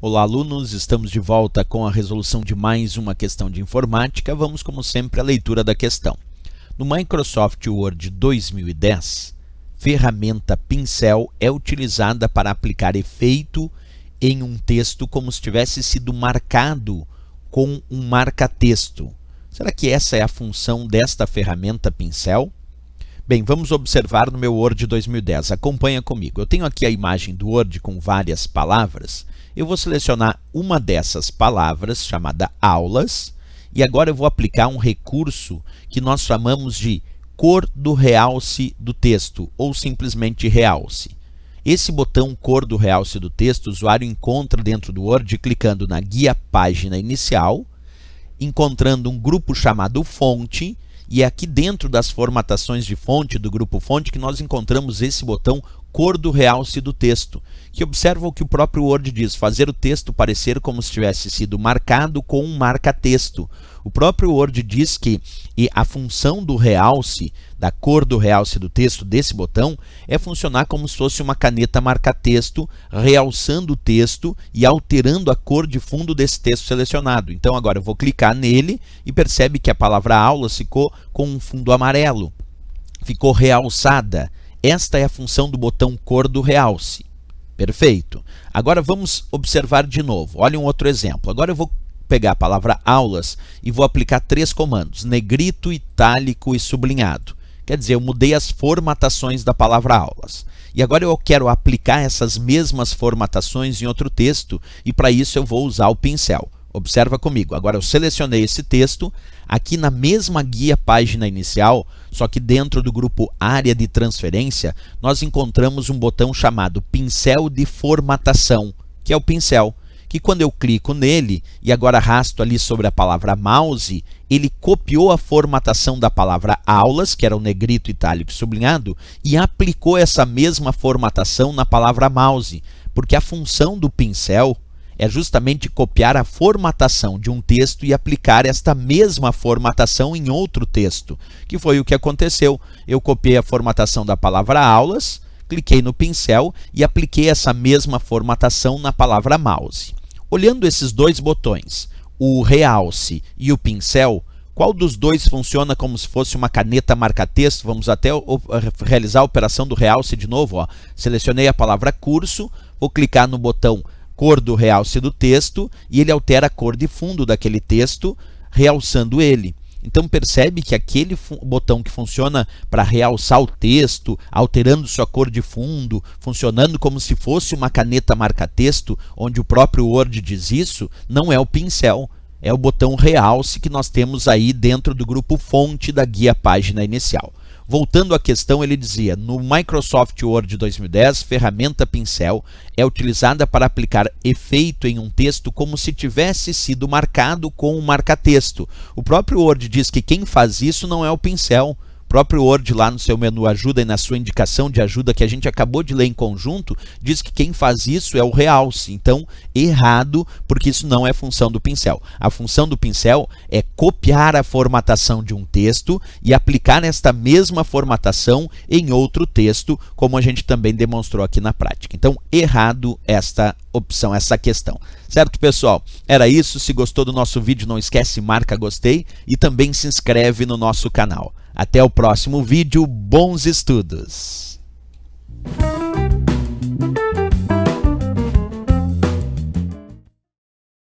Olá, alunos! Estamos de volta com a resolução de mais uma questão de informática. Vamos, como sempre, à leitura da questão. No Microsoft Word 2010, ferramenta pincel é utilizada para aplicar efeito em um texto como se tivesse sido marcado com um marca-texto. Será que essa é a função desta ferramenta pincel? Bem, vamos observar no meu Word 2010. Acompanha comigo. Eu tenho aqui a imagem do Word com várias palavras. Eu vou selecionar uma dessas palavras, chamada aulas, e agora eu vou aplicar um recurso que nós chamamos de cor do realce do texto, ou simplesmente realce. Esse botão cor do realce do texto, o usuário encontra dentro do Word clicando na guia página inicial, encontrando um grupo chamado fonte, e é aqui dentro das formatações de fonte, do grupo fonte, que nós encontramos esse botão cor do realce do texto, que observa o que o próprio Word diz, fazer o texto parecer como se tivesse sido marcado com um marca-texto. O próprio Word diz que a função do realce, da cor do realce do texto, desse botão, é funcionar como se fosse uma caneta marca-texto, realçando o texto e alterando a cor de fundo desse texto selecionado. Então agora eu vou clicar nele e percebe que a palavra aulas ficou com um fundo amarelo, ficou realçada. Esta é a função do botão cor do realce. Perfeito. Agora vamos observar de novo. Olha um outro exemplo. Agora eu vou pegar a palavra aulas e vou aplicar 3 comandos, negrito, itálico e sublinhado. Quer dizer, eu mudei as formatações da palavra aulas. E agora eu quero aplicar essas mesmas formatações em outro texto e para isso eu vou usar o pincel. Observa comigo, agora eu selecionei esse texto, aqui na mesma guia página inicial, só que dentro do grupo área de transferência, nós encontramos um botão chamado pincel de formatação, que é o pincel, que quando eu clico nele e agora arrasto ali sobre a palavra mouse, ele copiou a formatação da palavra aulas, que era o negrito, itálico e sublinhado, e aplicou essa mesma formatação na palavra mouse, porque a função do pincel é justamente copiar a formatação de um texto e aplicar esta mesma formatação em outro texto, que foi o que aconteceu. Eu copiei a formatação da palavra aulas, cliquei no pincel e apliquei essa mesma formatação na palavra mouse. Olhando esses dois botões, o realce e o pincel, qual dos dois funciona como se fosse uma caneta marca-texto? Vamos até realizar a operação do realce de novo. Ó. Selecionei a palavra curso, vou clicar no botão cor do realce do texto e ele altera a cor de fundo daquele texto, realçando ele. Então percebe que aquele botão que funciona para realçar o texto, alterando sua cor de fundo, funcionando como se fosse uma caneta marca-texto, onde o próprio Word diz isso, não é o pincel, é o botão realce que nós temos aí dentro do grupo fonte da guia página inicial. Voltando à questão, ele dizia, no Microsoft Word 2010, ferramenta pincel é utilizada para aplicar efeito em um texto como se tivesse sido marcado com um marca-texto. O próprio Word diz que quem faz isso não é o pincel. O próprio Word, lá no seu menu ajuda e na sua indicação de ajuda que a gente acabou de ler em conjunto, diz que quem faz isso é o realce. Então, errado, porque isso não é função do pincel. A função do pincel é copiar a formatação de um texto e aplicar esta mesma formatação em outro texto, como a gente também demonstrou aqui na prática. Então, errado esta opção, essa questão. Certo, pessoal? Era isso. Se gostou do nosso vídeo, não esquece, marca gostei e também se inscreve no nosso canal. Até o próximo vídeo, bons estudos!